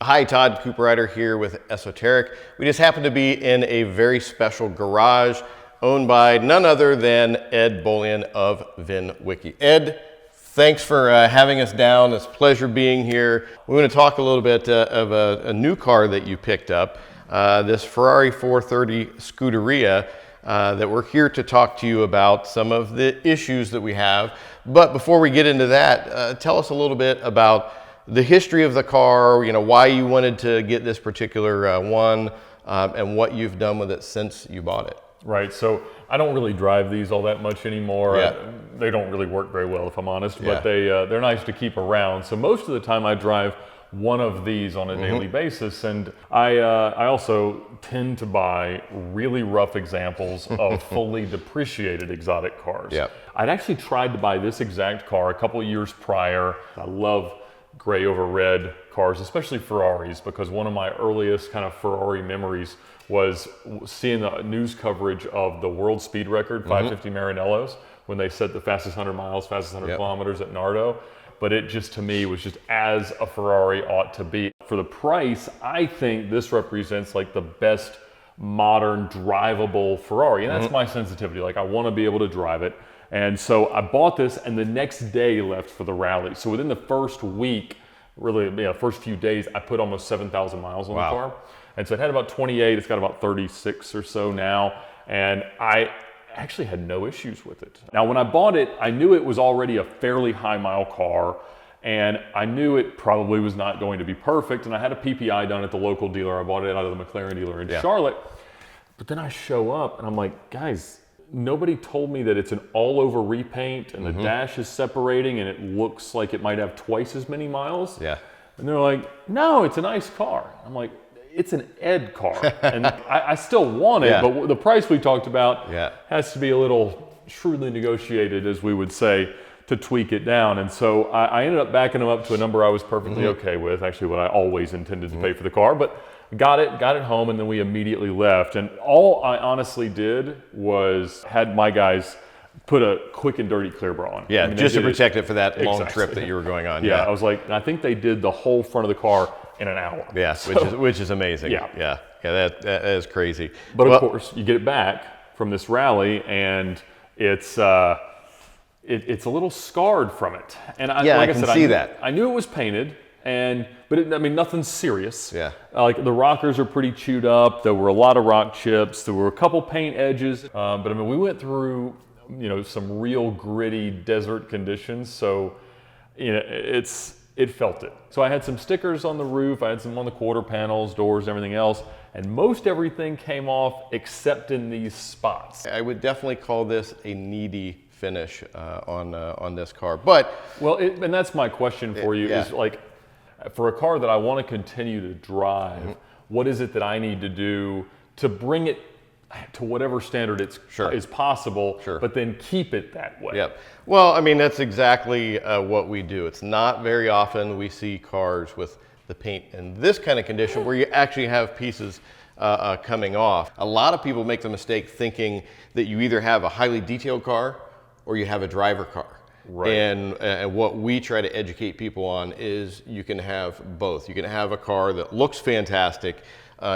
Hi, Todd Cooperrider here with Esoteric. We just happen to be in a very special garage owned by none other than Ed Bolian of VinWiki. Ed, thanks for having us down. It's a pleasure being here. We're going to talk a little bit of a new car that you picked up, this Ferrari 430 Scuderia, that we're here to talk to you about some of the issues that we have. But before we get into that, tell us a little bit about the history of the car, why you wanted to get this particular one, and what you've done with it since you bought it. Right, so I don't really drive these all that much anymore. Yeah. They don't really work very well, if I'm honest, but they're nice to keep around. So most of the time I drive one of these on a daily basis, and I also tend to buy really rough examples of fully depreciated exotic cars. Yep. I'd actually tried to buy this exact car a couple of years prior. I love gray over red cars, especially Ferraris, because one of my earliest kind of Ferrari memories was seeing the news coverage of the world speed record, 550 Maranellos, when they set the fastest 100 miles, fastest 100 kilometers at Nardo. But it just, to me, was just as a Ferrari ought to be. For the price, I think this represents like the best modern drivable Ferrari, and that's my sensitivity. Like, I want to be able to drive it. And so I bought this, and the next day left for the rally. So within the first week, really, first few days, I put almost 7,000 miles on the car. And so it had about 28, it's got about 36 or so now. And I actually had no issues with it. Now, when I bought it, I knew it was already a fairly high mile car, and I knew it probably was not going to be perfect. And I had a PPI done at the local dealer. I bought it out of the McLaren dealer in Charlotte. But then I show up and I'm like, guys, nobody told me that it's an all-over repaint and the dash is separating and it looks like it might have twice as many miles. Yeah. And they're like, no, it's a nice car. I'm like, it's an Ed car. And I still want it, but the price we talked about has to be a little shrewdly negotiated, as we would say, to tweak it down. And so I ended up backing them up to a number I was perfectly okay with, actually what I always intended to pay for the car. But got it home, and then we immediately left. And all I honestly did was had my guys put a quick and dirty clear bra on. Yeah, I mean, just to protect it for that long trip that you were going on. I was like, I think they did the whole front of the car in an hour. Yes, which is amazing. Yeah, that is crazy. But of course, you get it back from this rally, and it's a little scarred from it. And I can see that. I knew it was painted. But nothing's serious. Yeah. Like, the rockers are pretty chewed up. There were a lot of rock chips. There were a couple paint edges. But we went through, some real gritty desert conditions. So, it felt it. So I had some stickers on the roof. I had some on the quarter panels, doors, everything else. And most everything came off except in these spots. I would definitely call this a needy finish on this car. But and that's my question for you is, like, for a car that I want to continue to drive, what is it that I need to do to bring it to whatever standard is possible, but then keep it that way? Yep. Well, that's exactly what we do. It's not very often we see cars with the paint in this kind of condition where you actually have pieces coming off. A lot of people make the mistake thinking that you either have a highly detailed car or you have a driver car. Right. And what we try to educate people on is you can have both. You can have a car that looks fantastic,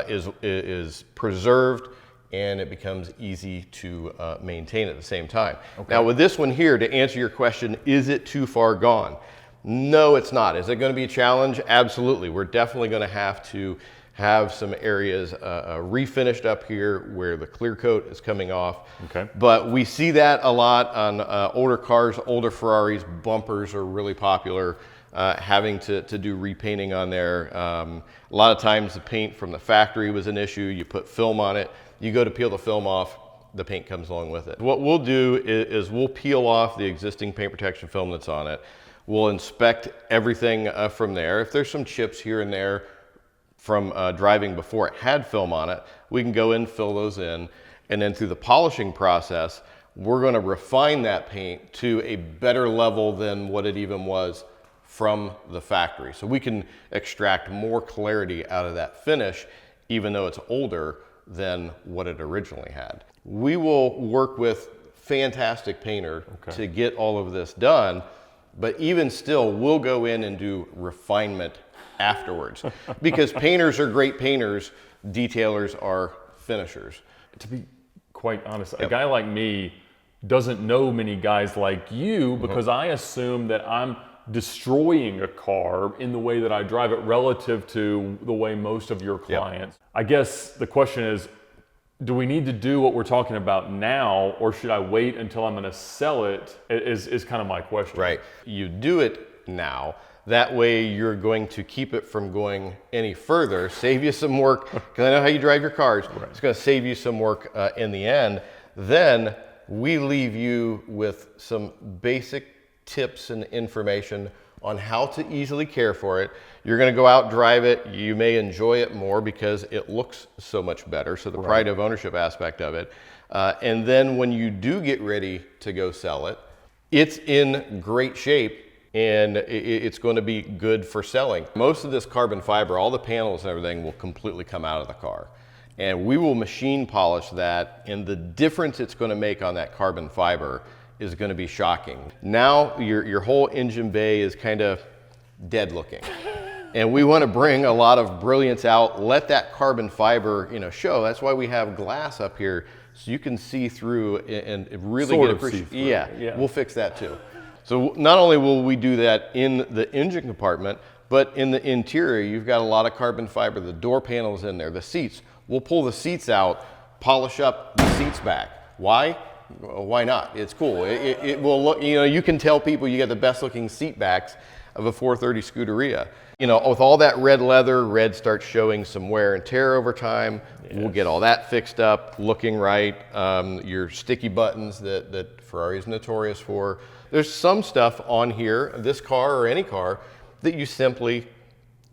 is preserved, and it becomes easy to maintain at the same time. Okay. Now, with this one here, to answer your question, is it too far gone? No, it's not. Is it going to be a challenge? Absolutely. We're definitely going to have some areas refinished up here where the clear coat is coming off. Okay. But we see that a lot on older cars, older Ferraris. Bumpers are really popular, having to do repainting on there. A lot of times the paint from the factory was an issue. You put film on it. You go to peel the film off, the paint comes along with it. What we'll do is we'll peel off the existing paint protection film that's on it. We'll inspect everything from there. If there's some chips here and there from driving before it had film on it, we can go in, fill those in, and then through the polishing process, we're going to refine that paint to a better level than what it even was from the factory. So we can extract more clarity out of that finish, even though it's older than what it originally had. We will work with fantastic painter to get all of this done, but even still, we'll go in and do refinement afterwards. Because painters are great painters, detailers are finishers. To be quite honest, a guy like me doesn't know many guys like you because I assume that I'm destroying a car in the way that I drive it relative to the way most of your clients. I guess the question is, do we need to do what we're talking about now, or should I wait until I'm going to sell it, is kind of my question. Right. You do it now. That way you're going to keep it from going any further, save you some work, because I know how you drive your cars. Right. It's going to save you some work in the end. Then we leave you with some basic tips and information on how to easily care for it. You're going to go out, drive it. You may enjoy it more because it looks so much better. So the pride of ownership aspect of it. And then when you do get ready to go sell it, it's in great shape and it's going to be good for selling. Most of this carbon fiber, all the panels and everything will completely come out of the car. And we will machine polish that, and the difference it's going to make on that carbon fiber is going to be shocking. Now your whole engine bay is kind of dead looking. And we want to bring a lot of brilliance out, let that carbon fiber, show. That's why we have glass up here, so you can see through and really get appreciation. Yeah, we'll fix that too. So not only will we do that in the engine compartment, but in the interior, you've got a lot of carbon fiber, the door panels in there, the seats. We'll pull the seats out, polish up the seats back. Why? Well, why not? It's cool. It will look, you can tell people you got the best looking seat backs of a 430 Scuderia. With all that red leather, red starts showing some wear and tear over time. Yes. We'll get all that fixed up, looking right. Your sticky buttons that Ferrari is notorious for. There's some stuff on here, this car or any car, that you simply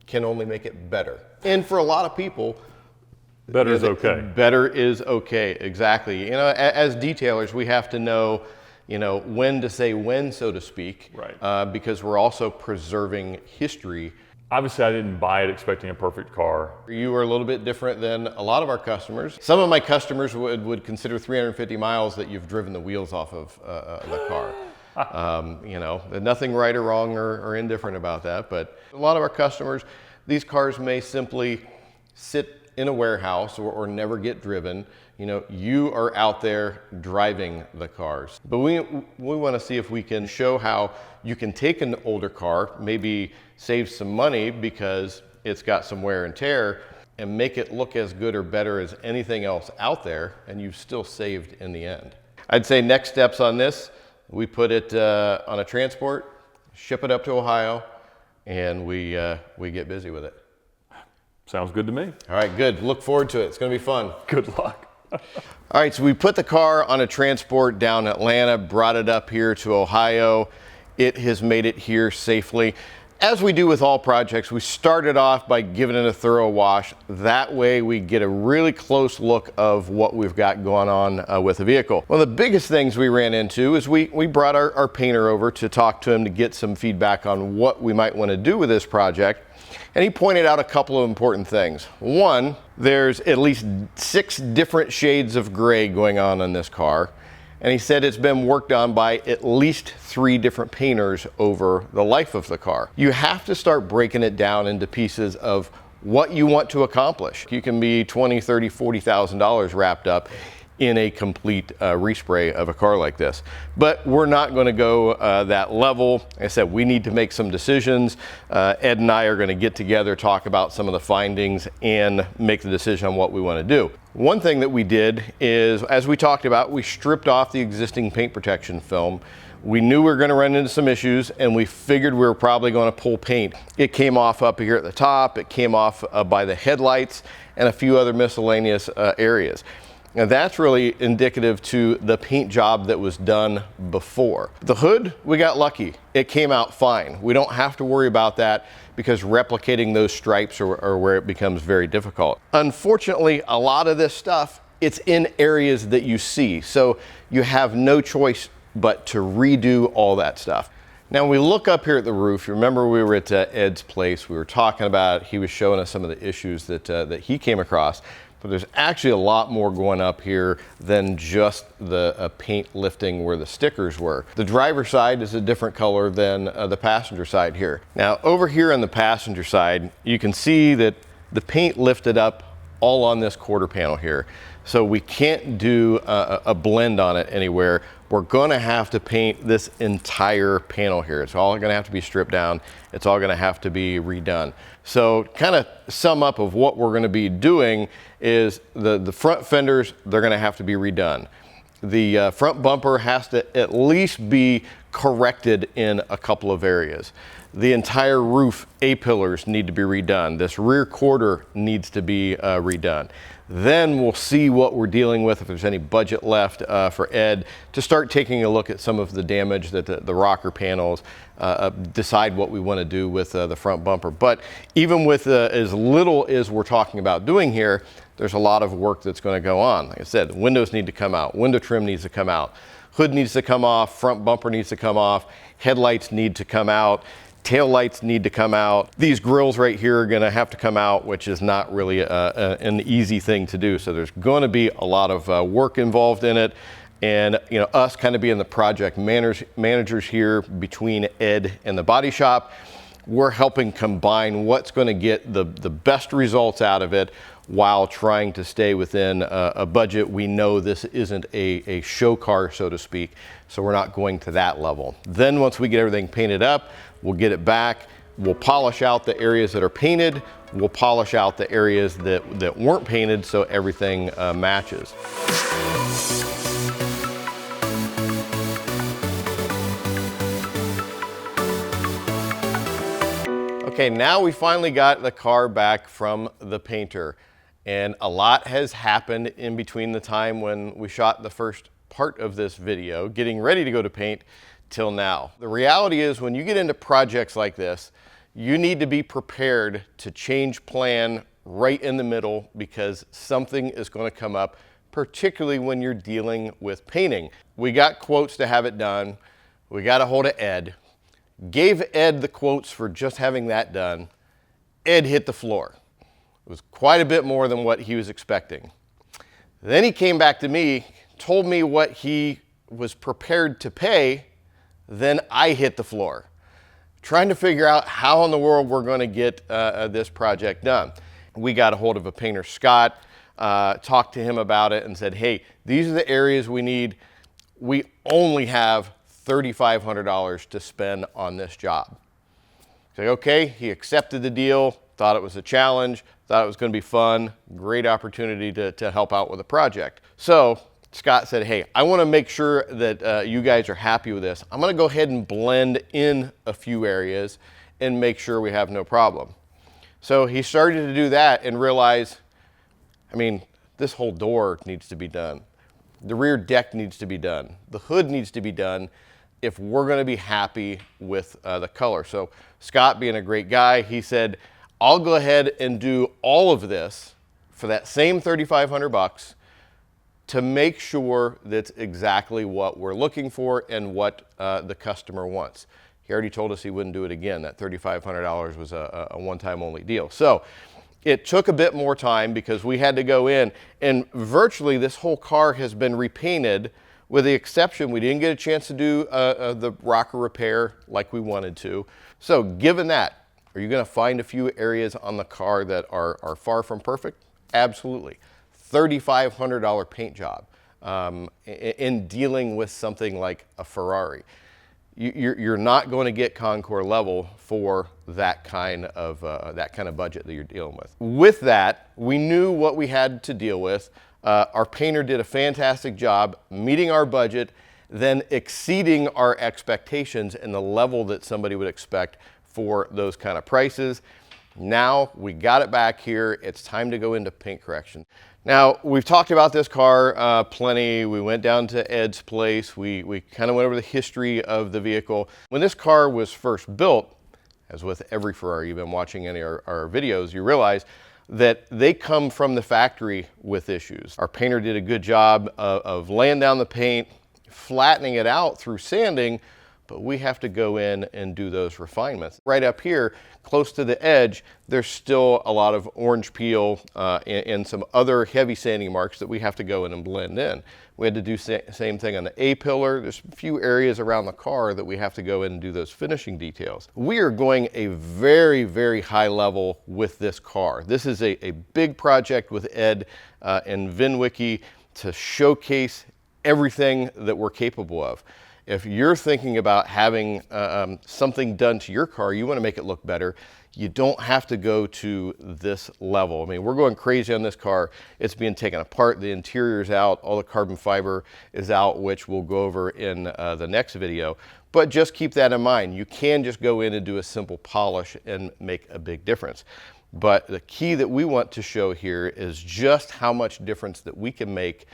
can only make it better. And for a lot of people, better is okay. Better is okay, exactly. As detailers, we have to know, when to say when, so to speak, right? Because we're also preserving history. Obviously, I didn't buy it expecting a perfect car. You are a little bit different than a lot of our customers. Some of my customers would consider 350 miles that you've driven the wheels off of the car. Nothing right or wrong or indifferent about that, but a lot of our customers, these cars may simply sit in a warehouse or never get driven. You are out there driving the cars. But we want to see if we can show how you can take an older car, maybe save some money because it's got some wear and tear, and make it look as good or better as anything else out there, and you've still saved in the end. I'd say next steps on this, we put it on a transport, ship it up to Ohio, and we get busy with it. Sounds good to me. All right, good. Look forward to it. It's going to be fun. Good luck. All right, so we put the car on a transport down Atlanta, brought it up here to Ohio. It has made it here safely. As we do with all projects, we started off by giving it a thorough wash. That way we get a really close look of what we've got going on with the vehicle. One of the biggest things we ran into is we brought our painter over to talk to him to get some feedback on what we might want to do with this project. And he pointed out a couple of important things. One, there's at least 6 different shades of gray going on in this car. And he said it's been worked on by at least 3 different painters over the life of the car. You have to start breaking it down into pieces of what you want to accomplish. You can be $20,000, $30,000, $40,000 wrapped up in a complete respray of a car like this. But we're not going to go that level. Like I said, we need to make some decisions. Ed and I are going to get together, talk about some of the findings, and make the decision on what we want to do. One thing that we did is, as we talked about, we stripped off the existing paint protection film. We knew we were going to run into some issues, and we figured we were probably going to pull paint. It came off up here at the top, it came off by the headlights, and a few other miscellaneous areas. Now that's really indicative to the paint job that was done before. The hood, we got lucky. It came out fine. We don't have to worry about that because replicating those stripes are where it becomes very difficult. Unfortunately, a lot of this stuff, it's in areas that you see. So you have no choice but to redo all that stuff. Now when we look up here at the roof, you remember we were at Ed's place, we were talking about, he was showing us some of the issues that he came across. but there's actually a lot more going up here than just the paint lifting where the stickers were. The driver's side is a different color than the passenger side here. Now over here on the passenger side, you can see that the paint lifted up all on this quarter panel here. So we can't do a blend on it anywhere. We're gonna have to paint this entire panel here. It's all gonna have to be stripped down. It's all gonna have to be redone. So kind of sum up of what we're gonna be doing is the front fenders, they're gonna have to be redone. The front bumper has to at least be corrected in a couple of areas. The entire roof A-pillars need to be redone. This rear quarter needs to be redone. Then we'll see what we're dealing with, if there's any budget left for Ed to start taking a look at some of the damage that the rocker panels, decide what we want to do with the front bumper. But even with as little as we're talking about doing here, there's a lot of work that's going to go on. Like I said, windows need to come out, window trim needs to come out, hood needs to come off, front bumper needs to come off, headlights need to come out, tail lights need to come out. These grills right here are gonna have to come out, which is not really an easy thing to do. So there's gonna be a lot of work involved in it. And you know, us kind of being the project managers here between Ed and the body shop, we're helping combine what's gonna get the best results out of it while trying to stay within a budget. We know this isn't a show car, so to speak, so we're not going to that level. Then once we get everything painted up, we'll get it back, we'll polish out the areas that are painted, we'll polish out the areas that weren't painted so everything matches. Okay, now we finally got the car back from the painter, and a lot has happened in between the time when we shot the first part of this video, getting ready to go to paint, till now. The reality is, when you get into projects like this, you need to be prepared to change plan right in the middle, because something is going to come up, particularly when you're dealing with painting. We got quotes to have it done. We got a hold of Ed. Gave Ed the quotes for just having that done. Ed hit the floor. It was quite a bit more than what he was expecting. Then he came back to me, told me what he was prepared to pay. Then I hit the floor, trying to figure out how in the world we're going to get this project done. We got a hold of a painter, Scott, talked to him about it and said, hey, these are the areas we need. We only have $3,500 to spend on this job. Say, okay, he accepted the deal, thought it was a challenge, thought it was going to be fun, great opportunity to help out with the project. So Scott said, hey, I want to make sure that you guys are happy with this. I'm going to go ahead and blend in a few areas and make sure we have no problem. So he started to do that and realized, I mean, this whole door needs to be done. The rear deck needs to be done. The hood needs to be done if we're going to be happy with the color. So Scott, being a great guy, he said, I'll go ahead and do all of this for that same $3,500 to make sure that's exactly what we're looking for and what the customer wants. He already told us he wouldn't do it again. That $3,500 was a one-time only deal. So it took a bit more time because we had to go in, and virtually this whole car has been repainted, with the exception we didn't get a chance to do the rocker repair like we wanted to. So given that, are you going to find a few areas on the car that are far from perfect? Absolutely. $3,500 paint job in dealing with something like a Ferrari. You're not going to get concours level for that kind of budget that you're dealing with. With that, we knew what we had to deal with. Our painter did a fantastic job meeting our budget, then exceeding our expectations in the level that somebody would expect for those kind of prices. Now we got it back here. It's time to go into paint correction. Now, we've talked about this car plenty. We went down to Ed's place. We kind of went over the history of the vehicle. When this car was first built, as with every Ferrari, you've been watching any of our videos, you realize that they come from the factory with issues. Our painter did a good job of laying down the paint, flattening it out through sanding, but we have to go in and do those refinements. Right up here, close to the edge, there's still a lot of orange peel and some other heavy sanding marks that we have to go in and blend in. We had to do same thing on the A-pillar. There's a few areas around the car that we have to go in and do those finishing details. We are going a very, very high level with this car. This is a big project with Ed and VinWiki to showcase everything that we're capable of. If you're thinking about having something done to your car, you want to make it look better, you don't have to go to this level. I mean, we're going crazy on this car. It's being taken apart, the interior's out, all the carbon fiber is out, which we'll go over in the next video. But just keep that in mind. You can just go in and do a simple polish and make a big difference. But the key that we want to show here is just how much difference that we can make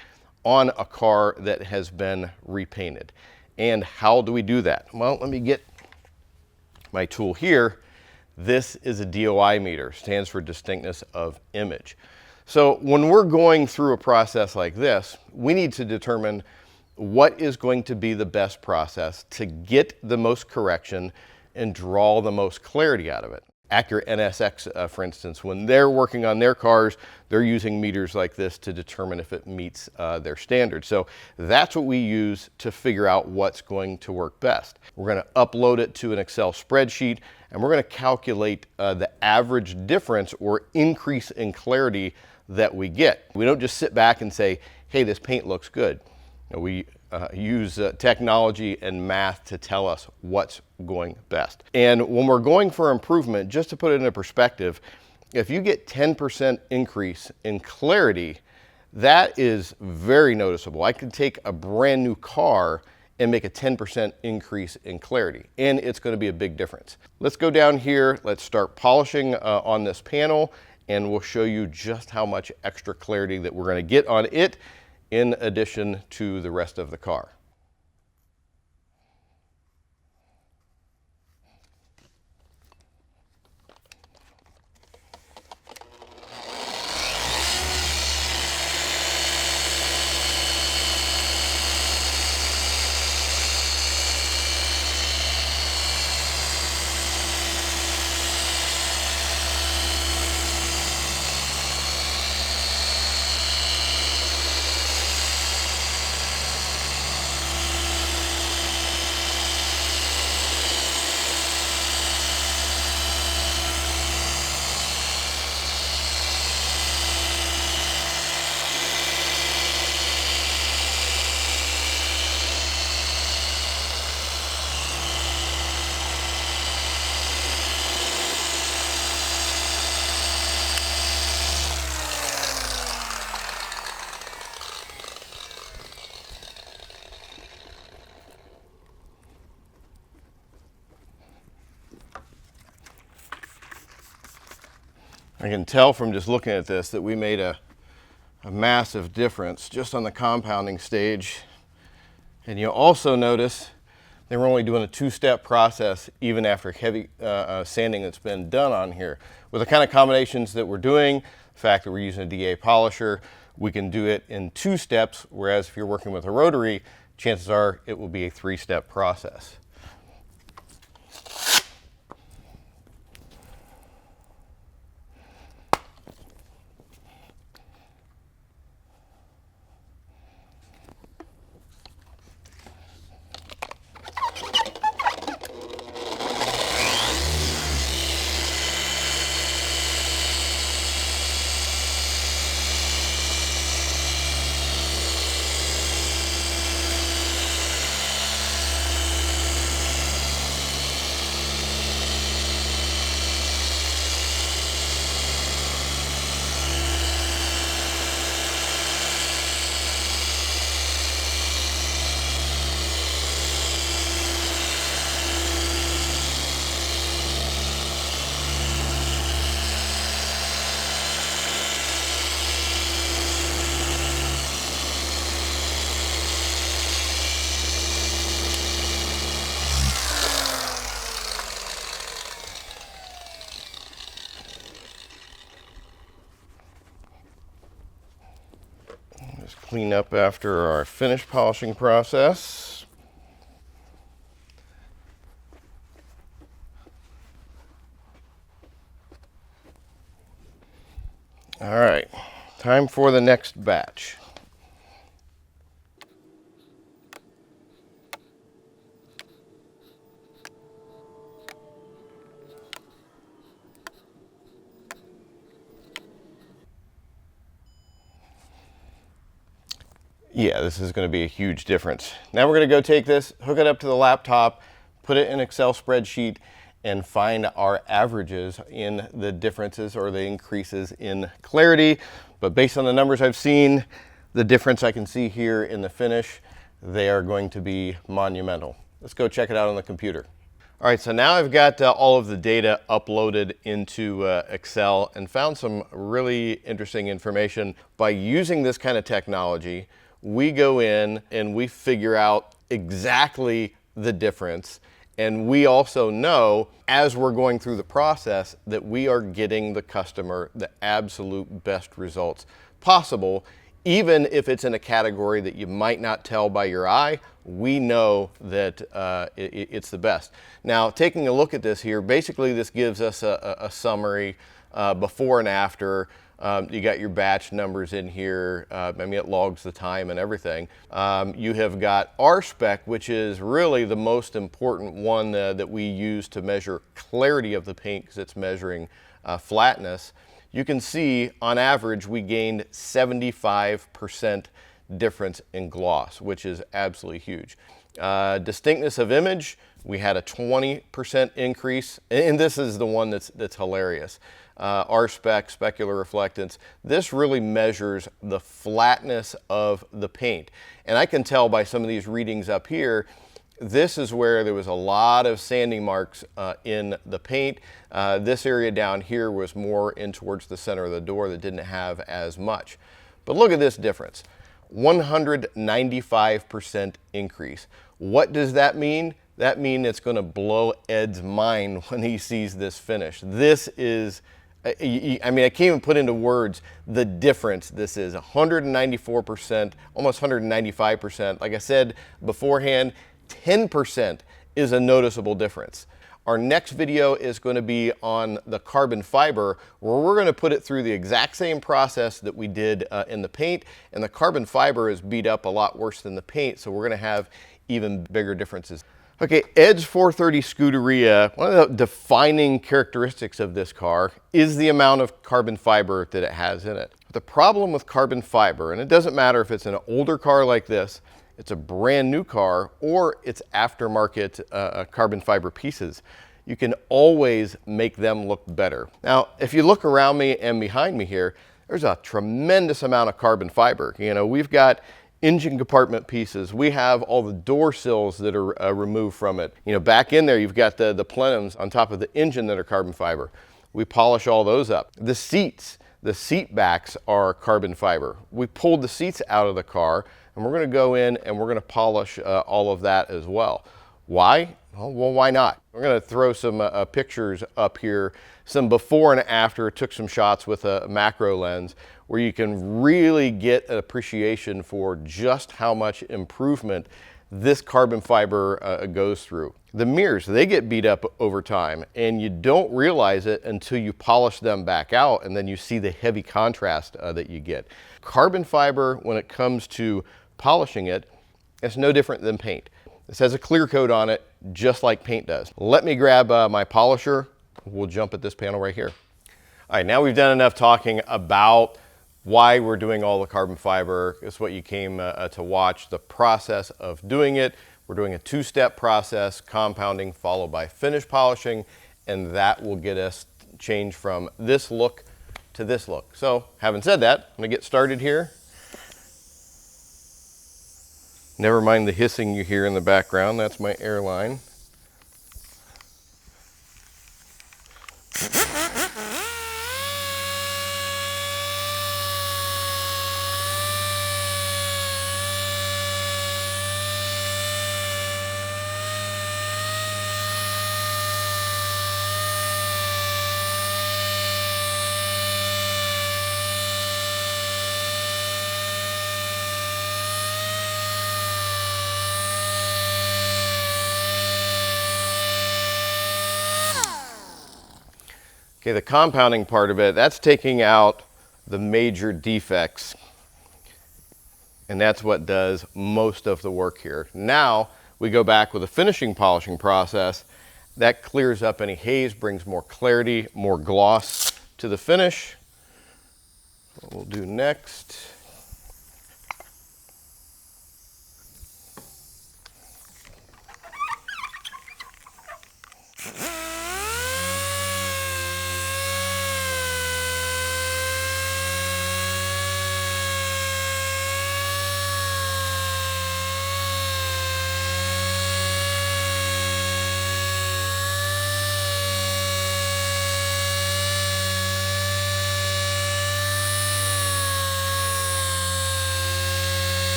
on a car that has been repainted. And how do we do that? Well, let me get my tool here. This is a DOI meter, stands for distinctness of image. So when we're going through a process like this, we need to determine what is going to be the best process to get the most correction and draw the most clarity out of it. Acura NSX, for instance, when they're working on their cars, they're using meters like this to determine if it meets their standards. So that's what we use to figure out what's going to work best. We're going to upload it to an Excel spreadsheet, and we're going to calculate the average difference or increase in clarity that we get. We don't just sit back and say, hey, this paint looks good. You know, we use technology and math to tell us what's going best. And when we're going for improvement, just to put it into perspective, if you get 10% increase in clarity, that is very noticeable. I could take a brand new car and make a 10% increase in clarity, and it's going to be a big difference. Let's go down here, let's start polishing on this panel, and we'll show you just how much extra clarity that we're going to get on it in addition to the rest of the car. I can tell from just looking at this that we made a massive difference just on the compounding stage. And you'll also notice they were only doing a two-step process even after heavy sanding that's been done on here. With the kind of combinations that we're doing, the fact that we're using a DA polisher, we can do it in 2 steps, whereas if you're working with a rotary, chances are it will be a 3-step process. Just clean up after our finish polishing process. All right, time for the next batch. Yeah, this is going to be a huge difference. Now we're going to go take this, hook it up to the laptop, put it in an Excel spreadsheet, and find our averages in the differences or the increases in clarity. But based on the numbers I've seen, the difference I can see here in the finish, they are going to be monumental. Let's go check it out on the computer. All right, so now I've got all of the data uploaded into Excel and found some really interesting information. By using this kind of technology, we go in and we figure out exactly the difference. And we also know, as we're going through the process, that we are getting the customer the absolute best results possible. Even if it's in a category that you might not tell by your eye, we know that it's the best. Now, taking a look at this here, basically this gives us a summary before and after. You got your batch numbers in here. I mean, it logs the time and everything. You have got our spec, which is really the most important one that we use to measure clarity of the paint because it's measuring flatness. You can see on average we gained 75% difference in gloss, which is absolutely huge. Distinctness of image, we had a 20% increase, and this is the one that's hilarious. R-spec, specular reflectance, this really measures the flatness of the paint. And I can tell by some of these readings up here, this is where there was a lot of sanding marks in the paint. This area down here was more in towards the center of the door that didn't have as much. But look at this difference, 195% increase. What does that mean? That means it's going to blow Ed's mind when he sees this finish. This is, I mean, I can't even put into words the difference this is. 194%, almost 195%. Like I said beforehand, 10% is a noticeable difference. Our next video is going to be on the carbon fiber, where we're going to put it through the exact same process that we did in the paint, and the carbon fiber is beat up a lot worse than the paint, so we're going to have even bigger differences. Okay, Ed's 430 Scuderia, one of the defining characteristics of this car is the amount of carbon fiber that it has in it. The problem with carbon fiber, and it doesn't matter if it's an older car like this, it's a brand new car, or it's aftermarket carbon fiber pieces, you can always make them look better. Now, if you look around me and behind me here, there's a tremendous amount of carbon fiber. You know, we've got engine compartment pieces. We have all the door sills that are removed from it. You know, back in there, you've got the plenums on top of the engine that are carbon fiber. We polish all those up. The seats, the seat backs are carbon fiber. We pulled the seats out of the car, and we're going to go in and we're going to polish all of that as well. Why? Well, why not? We're going to throw some pictures up here, some before and after. Took some shots with a macro lens where you can really get an appreciation for just how much improvement this carbon fiber goes through. The mirrors, they get beat up over time, and you don't realize it until you polish them back out, and then you see the heavy contrast that you get. Carbon fiber, when it comes to polishing it, it's no different than paint. This has a clear coat on it, just like paint does. Let me grab my polisher. We'll jump at this panel right here. All right, now we've done enough talking about why we're doing all the carbon fiber. It's what you came to watch, the process of doing it. We're doing a two-step process, compounding followed by finish polishing, and that will get us changed from this look to this look. So, having said that, I'm gonna get started here. Never mind the hissing you hear in the background, that's my airline. Okay, the compounding part of it, that's taking out the major defects. And that's what does most of the work here. Now we go back with a finishing polishing process that clears up any haze, brings more clarity, more gloss to the finish. What we'll do next,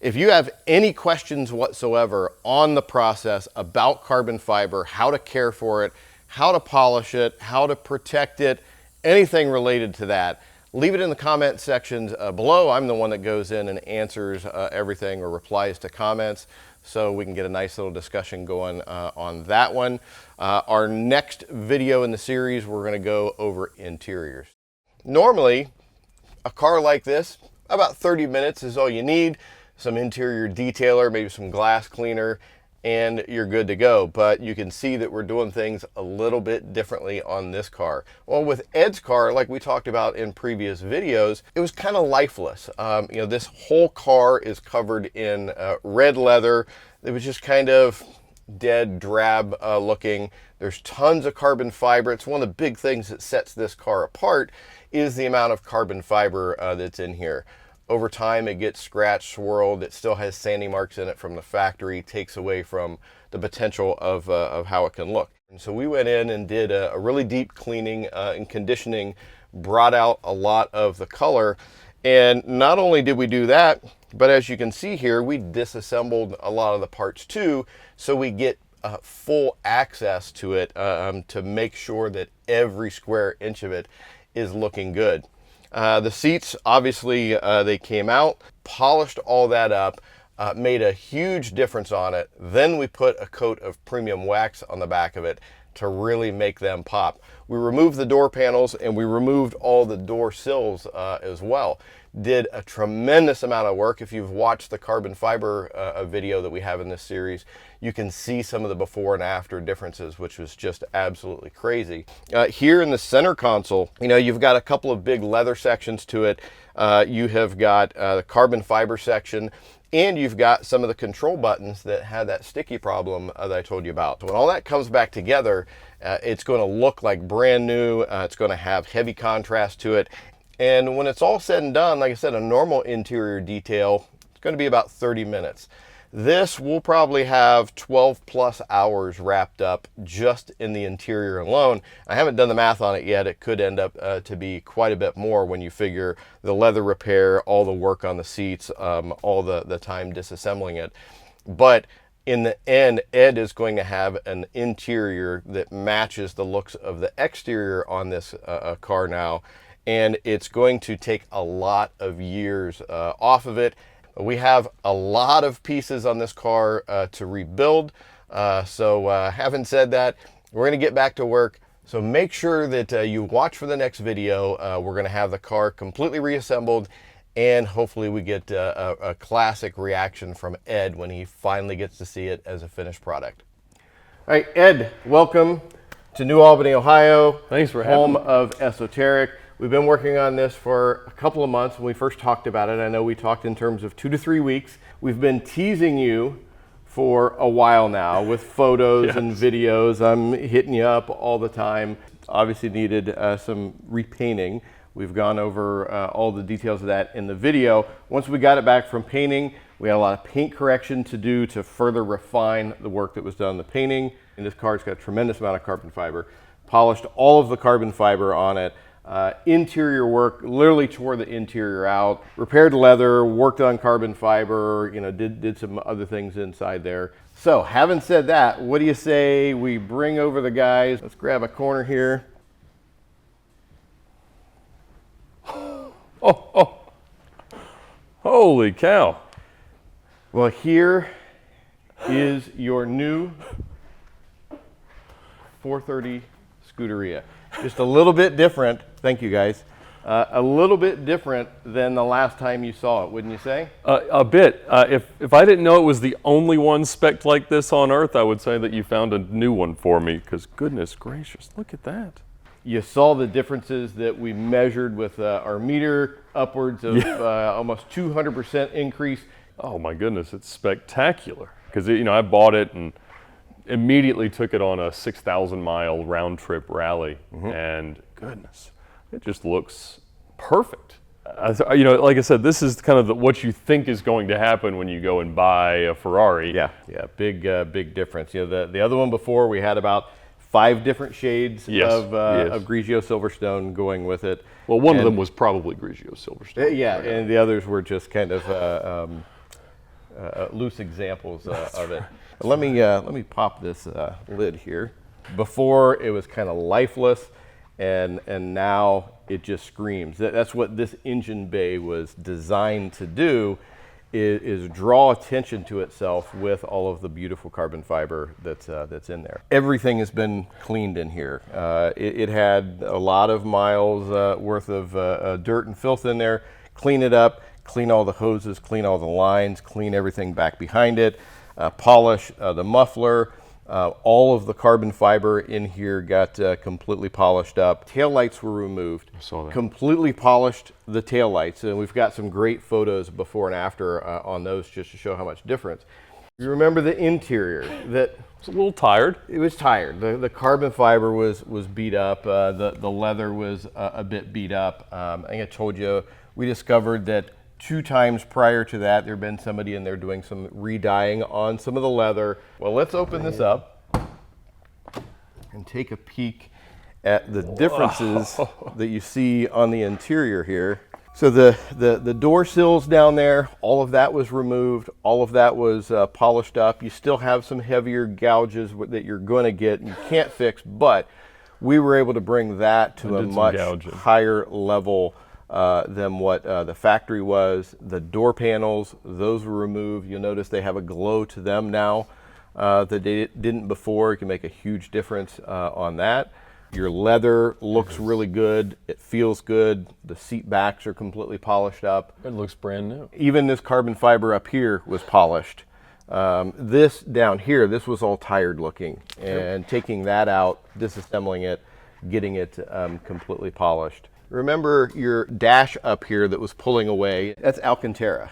if you have any questions whatsoever on the process about carbon fiber, how to care for it, how to polish it, how to protect it, anything related to that, leave it in the comment sections below. I'm the one that goes in and answers everything or replies to comments, so we can get a nice little discussion going on that one. Our next video in the series, we're going to go over interiors. Normally, a car like this, about 30 minutes is all you need. Some interior detailer, maybe some glass cleaner, and you're good to go. But you can see that we're doing things a little bit differently on this car. Well, with Ed's car, like we talked about in previous videos, it was kind of lifeless. You know, this whole car is covered in red leather. It was just kind of dead, drab looking. There's tons of carbon fiber. It's one of the big things that sets this car apart is the amount of carbon fiber that's in here. Over time, it gets scratched, swirled. It still has sandy marks in it from the factory, takes away from the potential of how it can look. And so we went in and did a really deep cleaning and conditioning, brought out a lot of the color. And not only did we do that, but as you can see here, we disassembled a lot of the parts too, so we get full access to it to make sure that every square inch of it is looking good. The seats, obviously, they came out, polished all that up, made a huge difference on it. Then we put a coat of premium wax on the back of it to really make them pop. We removed the door panels and we removed all the door sills as well. Did a tremendous amount of work. If you've watched the carbon fiber video that we have in this series, you can see some of the before and after differences, which was just absolutely crazy. Here in the center console, you know, you've got a couple of big leather sections to it. You have got the carbon fiber section, and you've got some of the control buttons that had that sticky problem that I told you about. So when all that comes back together, it's going to look like brand new. It's going to have heavy contrast to it. And when it's all said and done, like I said, a normal interior detail, it's going to be about 30 minutes. This will probably have 12 plus hours wrapped up just in the interior alone. I haven't done the math on it yet. It could end up to be quite a bit more when you figure the leather repair, all the work on the seats, all the time disassembling it. But in the end, Ed is going to have an interior that matches the looks of the exterior on this car now. And it's going to take a lot of years off of it. We have a lot of pieces on this car to rebuild. Having said that, we're going to get back to work. So make sure that you watch for the next video. We're going to have the car completely reassembled, and hopefully we get a classic reaction from Ed when he finally gets to see it as a finished product. All right, Ed, welcome to New Albany, Ohio. Thanks for having home me. of ESOTERIC. We've been working on this for a couple of months. When we first talked about it, I know we talked in terms of 2 to 3 weeks. We've been teasing you for a while now with photos Yes. and videos. I'm hitting you up all the time. Obviously needed some repainting. We've gone over all the details of that in the video. Once we got it back from painting, we had a lot of paint correction to do to further refine the work that was done in the painting. And this car's got a tremendous amount of carbon fiber. Polished all of the carbon fiber on it. Interior work, literally tore the interior out, repaired leather, worked on carbon fiber, you know, did some other things inside there. So having said that, what do you say we bring over the guys? Let's grab a corner here. Oh, holy cow. Well, here is your new 430 Scuderia. Just a little bit different. Thank you, guys. A little bit different than the last time you saw it, wouldn't you say? A bit. If I didn't know it was the only one spec'd like this on Earth, I would say that you found a new one for me, because goodness gracious, look at that. You saw the differences that we measured with our meter, upwards of almost 200% increase. Oh my goodness, it's spectacular. Because I bought it and immediately took it on a 6,000 mile round trip rally, and goodness, it just looks perfect. Like I said, this is kind of what you think is going to happen when you go and buy a Ferrari. Yeah, big difference. The other one before, we had about 5 different shades of Grigio Silverstone going with it. Well, one of them was probably Grigio Silverstone. And the others were just kind of loose examples of it. Let me pop this lid here. Before it was kind of lifeless, and now it just screams. That's what this engine bay was designed to do, is draw attention to itself with all of the beautiful carbon fiber that's in there. Everything has been cleaned in here. It had a lot of miles worth of dirt and filth in there. Clean it up, clean all the hoses, clean all the lines, clean everything back behind it, polish the muffler. All of the carbon fiber in here got completely polished up. Tail lights were removed. I saw that. Completely polished the tail lights, and we've got some great photos before and after on those, just to show how much difference. You remember the interior? That It's a little tired. it was tired. The carbon fiber was beat up. The leather was a bit beat up. I think I told you we discovered that 2 times prior to that, there had been somebody in there doing some re-dyeing on some of the leather. Well, let's open this up and take a peek at the differences that you see on the interior here. So the door sills down there, all of that was removed. All of that was polished up. You still have some heavier gouges that you're going to get and you can't fix, but we were able to bring that to a much higher level than what the factory was. The door panels, those were removed. You'll notice they have a glow to them now that they didn't before. You can make a huge difference on that. Your leather looks really good. It feels good. The seat backs are completely polished up. It looks brand new. Even this carbon fiber up here was polished. This down here, this was all tired looking, and taking that out, disassembling it, getting it completely polished. Remember your dash up here that was pulling away? That's Alcantara.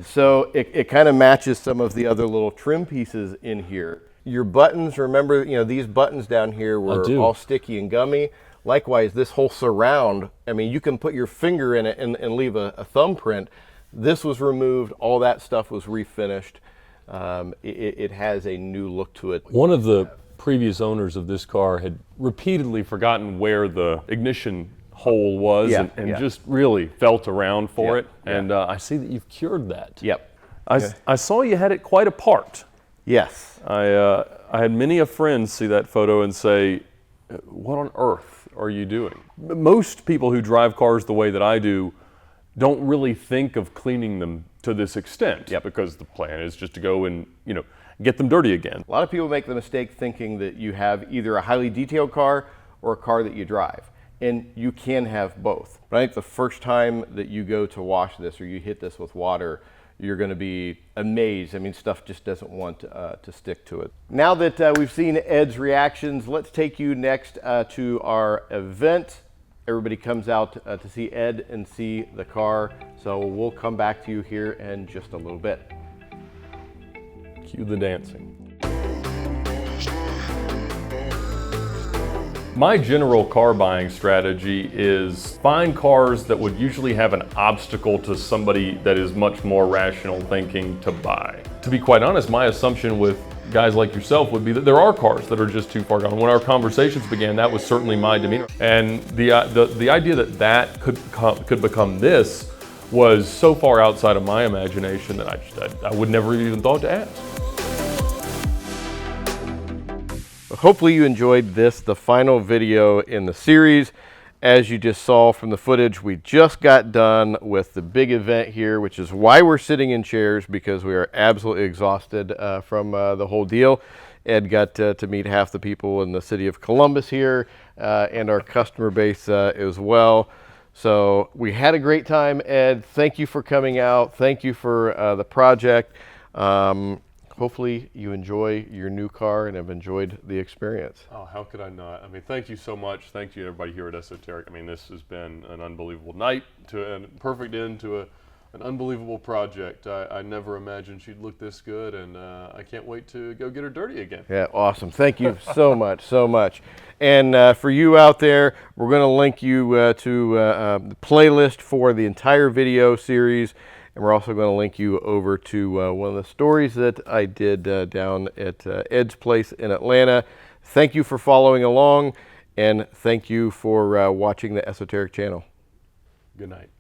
So it kind of matches some of the other little trim pieces in here. Your buttons, remember, these buttons down here were all sticky and gummy. Likewise, this whole surround, I mean, you can put your finger in it and leave a thumbprint. This was removed. All that stuff was refinished. It has a new look to it. One of the previous owners of this car had repeatedly forgotten where the ignition hole was and just really felt around for it. And I see that you've cured that. Yep. I saw you had it quite apart. Yes. I had many a friend see that photo and say, what on earth are you doing? Most people who drive cars the way that I do don't really think of cleaning them to this extent, because the plan is just to go and get them dirty again. A lot of people make the mistake thinking that you have either a highly detailed car or a car that you drive, and you can have both. But I think the first time that you go to wash this or you hit this with water, you're going to be amazed. I mean, stuff just doesn't want to stick to it. Now that we've seen Ed's reactions, let's take you next to our event. Everybody comes out to see Ed and see the car. So we'll come back to you here in just a little bit. Cue the dancing. My general car buying strategy is find cars that would usually have an obstacle to somebody that is much more rational thinking to buy. To be quite honest, my assumption with guys like yourself would be that there are cars that are just too far gone. When our conversations began, that was certainly my demeanor. And the idea that could become this was so far outside of my imagination that I would never even thought to ask. Hopefully you enjoyed this, the final video in the series. As you just saw from the footage, we just got done with the big event here, which is why we're sitting in chairs, because we are absolutely exhausted from the whole deal. Ed got to meet half the people in the city of Columbus here and our customer base as well. So we had a great time, Ed. Thank you for coming out. Thank you for the project. Hopefully you enjoy your new car and have enjoyed the experience. Oh, how could I not? I mean, thank you so much. Thank you everybody here at Esoteric. I mean, this has been an unbelievable night, to a perfect end to an unbelievable project. I never imagined she'd look this good, and I can't wait to go get her dirty again. Yeah, awesome. Thank you so much, so much. And for you out there, we're going to link you to the playlist for the entire video series. And we're also going to link you over to one of the stories that I did down at Ed's place in Atlanta. Thank you for following along, and thank you for watching the Esoteric channel. Good night.